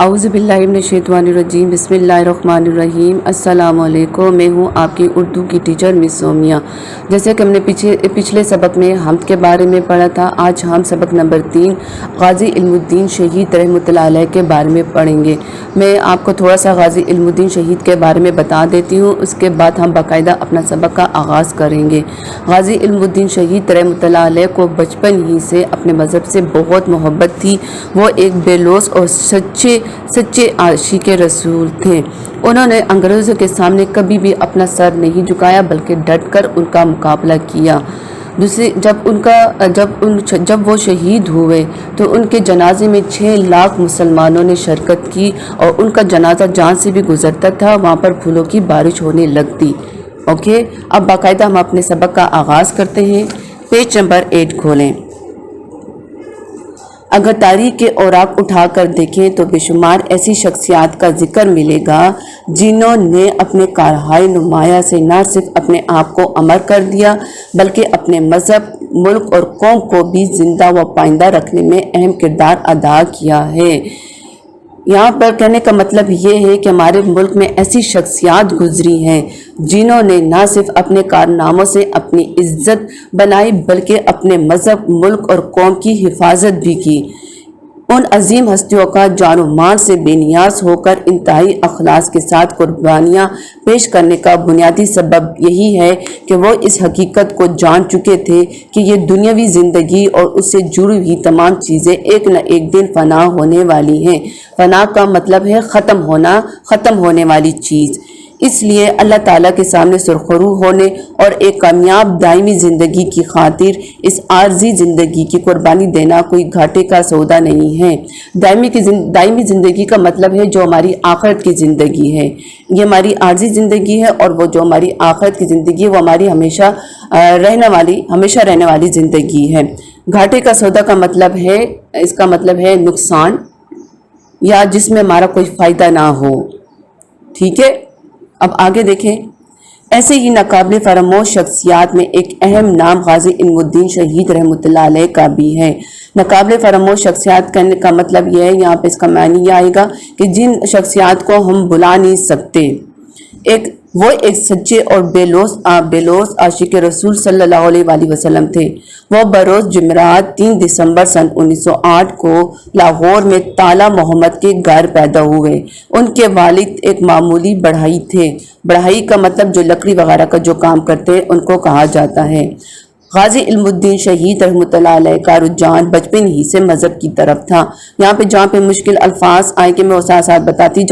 اعوذ باللہ من الشیطان الرجیم، بسم اللہ الرحمن الرحیم۔ السلام علیکم، میں ہوں آپ کی اردو کی ٹیچر مس سومیہ۔ جیسے کہ ہم نے پچھلے سبق میں حمد کے بارے میں پڑھا تھا، آج ہم سبق نمبر 3 غازی علم الدین شہید رحمۃ اللہ علیہ کے بارے میں پڑھیں گے۔ میں آپ کو تھوڑا سا غازی علم الدین شہید کے بارے میں بتا دیتی ہوں، اس کے بعد ہم باقاعدہ اپنا سبق کا آغاز کریں گے۔ غازی علم الدین شہید رحمۃ اللہ علیہ کو بچپن ہی سے اپنے مذہب سے بہت محبت تھی۔ وہ ایک بے لوث اور سچے عاشق رسول تھے۔ انہوں نے انگریزوں کے سامنے کبھی بھی اپنا سر نہیں جھکایا بلکہ ڈٹ کر ان کا مقابلہ کیا۔ جب وہ شہید ہوئے تو ان کے جنازے میں 6 لاکھ مسلمانوں نے شرکت کی اور ان کا جنازہ جہاں سے بھی گزرتا تھا وہاں پر پھولوں کی بارش ہونے لگتی۔ اوکے، اب باقاعدہ ہم اپنے سبق کا آغاز کرتے ہیں۔ پیج نمبر 8 کھولیں۔ اگر تاریخ کے اوراق اٹھا کر دیکھیں تو بے شمار ایسی شخصیات کا ذکر ملے گا جنہوں نے اپنے کارہائے نمایاں سے نہ صرف اپنے آپ کو امر کر دیا بلکہ اپنے مذہب، ملک اور قوم کو بھی زندہ و پائیدہ رکھنے میں اہم کردار ادا کیا ہے۔ یہاں پر کہنے کا مطلب یہ ہے کہ ہمارے ملک میں ایسی شخصیات گزری ہیں جنہوں نے نہ صرف اپنے کارناموں سے اپنی عزت بنائی بلکہ اپنے مذہب، ملک اور قوم کی حفاظت بھی کی۔ ان عظیم ہستیوں کا جان و مال سے بے نیاز ہو کر انتہائی اخلاص کے ساتھ قربانیاں پیش کرنے کا بنیادی سبب یہی ہے کہ وہ اس حقیقت کو جان چکے تھے کہ یہ دنیاوی زندگی اور اس سے جڑی ہوئی تمام چیزیں ایک نہ ایک دن فنا ہونے والی ہیں۔ فنا کا مطلب ہے ختم ہونے والی چیز۔ اس لیے اللہ تعالیٰ کے سامنے سرخرو ہونے اور ایک کامیاب دائمی زندگی کی خاطر اس عارضی زندگی کی قربانی دینا کوئی گھاٹے کا سودا نہیں ہے۔ دائمی زندگی کا مطلب ہے جو ہماری آخرت کی زندگی ہے۔ یہ ہماری عارضی زندگی ہے اور وہ جو ہماری آخرت کی زندگی ہے وہ ہماری ہمیشہ رہنے والی زندگی ہے۔ گھاٹے کا سودا کا مطلب ہے، اس کا مطلب ہے نقصان یا جس میں ہمارا کوئی فائدہ نہ ہو۔ ٹھیک ہے، اب آگے دیکھیں۔ ایسے ہی ناقابل فراموش شخصیات میں ایک اہم نام غازی علم الدین شہید رحمۃ اللہ علیہ کا بھی ہے۔ ناقابل فراموش شخصیات کہنے کا مطلب یہ ہے، یہاں پہ اس کا معنی یہ آئے گا کہ جن شخصیات کو ہم بلا نہیں سکتے۔ وہ ایک سچے اور بے لوث عاشق رسول صلی اللہ علیہ وآلہ وسلم تھے۔ وہ بروز جمعرات 3 دسمبر سن 1908 کو لاہور میں تالا محمد کے گھر پیدا ہوئے۔ ان کے والد ایک معمولی بڑھئی تھے۔ بڑھئی کا مطلب جو لکڑی وغیرہ کا جو کام کرتے ہیں ان کو کہا جاتا ہے۔ غازی علم الدین شہید رحمۃ اللہ علیہ کا رجحان بچپن ہی سے مذہب کی طرف تھا۔ یہاں پہ جہاں پہ مشکل الفاظ آئیں کہ میں وہ ساتھ بتاتی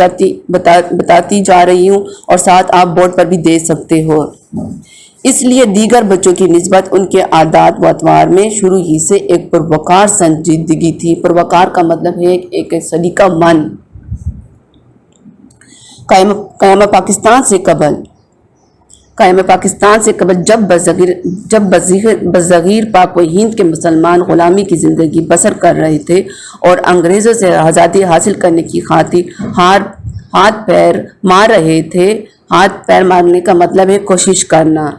جا رہی ہوں اور ساتھ آپ بورڈ پر بھی دے سکتے ہو۔ اس لیے دیگر بچوں کی نسبت ان کے عادات و اطوار میں شروع ہی سے ایک پروقار سنجیدگی تھی۔ پروقار کا مطلب ہے ایک سلیقہ مند۔ قیام پاکستان سے قبل جب بظہیر پاک و ہند کے مسلمان غلامی کی زندگی بسر کر رہے تھے اور انگریزوں سے آزادی حاصل کرنے کی خاطر ہاتھ پیر مار رہے تھے۔ ہاتھ پیر مارنے کا مطلب ہے کوشش کرنا۔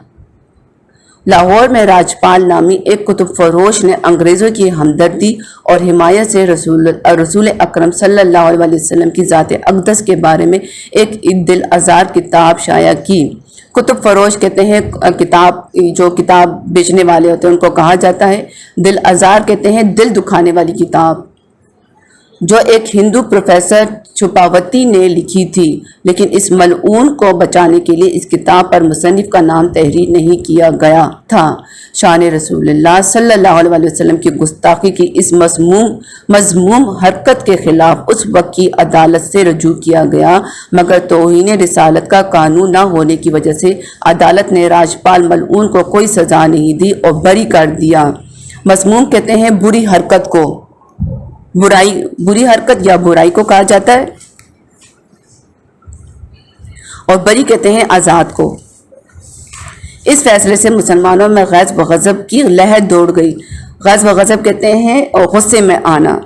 لاہور میں راجپال نامی ایک کتب فروش نے انگریزوں کی ہمدردی اور حمایت سے رسول اکرم صلی اللہ علیہ وسلم کی ذات اقدس کے بارے میں ایک دل آزار کتاب شائع کی۔ کتب فروش کہتے ہیں جو کتاب بیچنے والے ہوتے ہیں ان کو کہا جاتا ہے۔ دل آزار کہتے ہیں دل دکھانے والی کتاب، جو ایک ہندو پروفیسر چھپاوتی نے لکھی تھی، لیکن اس ملعون کو بچانے کے لیے اس کتاب پر مصنف کا نام تحریر نہیں کیا گیا تھا۔ شان رسول اللہ صلی اللہ علیہ وسلم کی گستاخی کی اس مذموم حرکت کے خلاف اس وقت کی عدالت سے رجوع کیا گیا، مگر توہین رسالت کا قانون نہ ہونے کی وجہ سے عدالت نے راجپال ملعون کو کوئی سزا نہیں دی اور بری کر دیا۔ مذموم کہتے ہیں بری حرکت کو، بری حرکت یا برائی کو کہا جاتا ہے، اور بری کہتے ہیں آزاد کو۔ اس فیصلے سے مسلمانوں میں غیظ و غضب کی لہر دوڑ گئی۔ غیظ و غضب کہتے ہیں اور غصے میں آنا،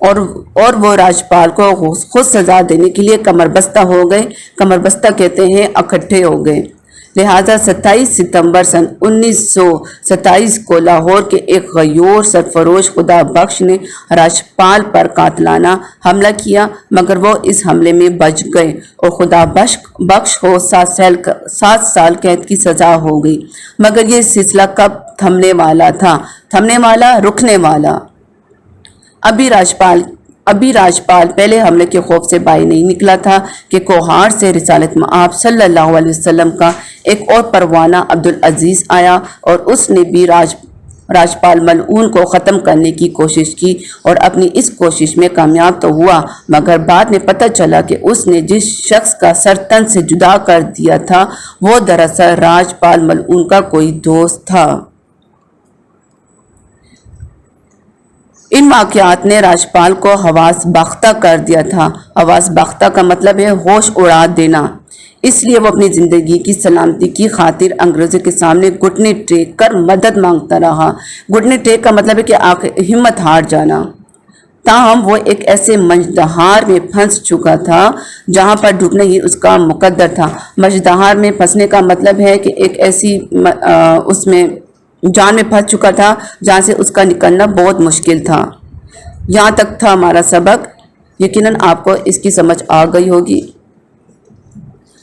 اور وہ راجپال کو خود سزا دینے کے لیے کمر بستہ ہو گئے۔ کمر بستہ کہتے ہیں اکٹھے ہو گئے۔ لہٰذا 27 ستمبر سن 1927 کو لاہور کے ایک غیور سرفروش خدا بخش نے راجپال پر قاتلانہ حملہ کیا، مگر وہ اس حملے میں بچ گئے اور خدا بخش کو 7 سال قید کی سزا ہو گئی۔ مگر یہ سلسلہ کب تھمنے والا تھا؟ رکنے والا۔ ابھی راجپال پہلے حملے کے خوف سے باہر نہیں نکلا تھا کہ کوہاڑ سے رسالت مآب صلی اللہ علیہ وسلم کا ایک اور پروانہ عبدالعزیز آیا اور اس نے بھی راجپال ملعون کو ختم کرنے کی کوشش کی اور اپنی اس کوشش میں کامیاب تو ہوا، مگر بعد میں پتہ چلا کہ اس نے جس شخص کا سر تن سے جدا کر دیا تھا وہ دراصل راجپال ملعون کا کوئی دوست تھا۔ ان واقعات نے راجپال کو حواس باختہ کر دیا تھا۔ حواس باختہ کا مطلب ہے ہوش اڑا دینا۔ اس لیے وہ اپنی زندگی کی سلامتی کی خاطر انگریزوں کے سامنے گھٹنے ٹیک کر مدد مانگتا رہا۔ گھٹنے ٹیک کا مطلب ہے کہ ہمت ہار جانا۔ تاہم وہ ایک ایسے منجدہار میں پھنس چکا تھا جہاں پر ڈوبنا ہی اس کا مقدر تھا۔ منجدہار میں پھنسنے کا مطلب ہے کہ ایک ایسی اس میں جان میں پھنس چکا تھا جہاں سے اس کا نکلنا بہت مشکل تھا۔ یہاں تک تھا ہمارا سبق۔ یقیناً آپ کو اس کی سمجھ آ گئی ہوگی۔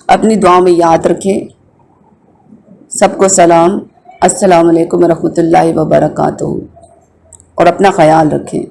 اپنی دعاؤں میں یاد رکھیں۔ سب کو سلام۔ السلام علیکم ورحمۃ اللہ وبرکاتہ اور اپنا خیال رکھیں۔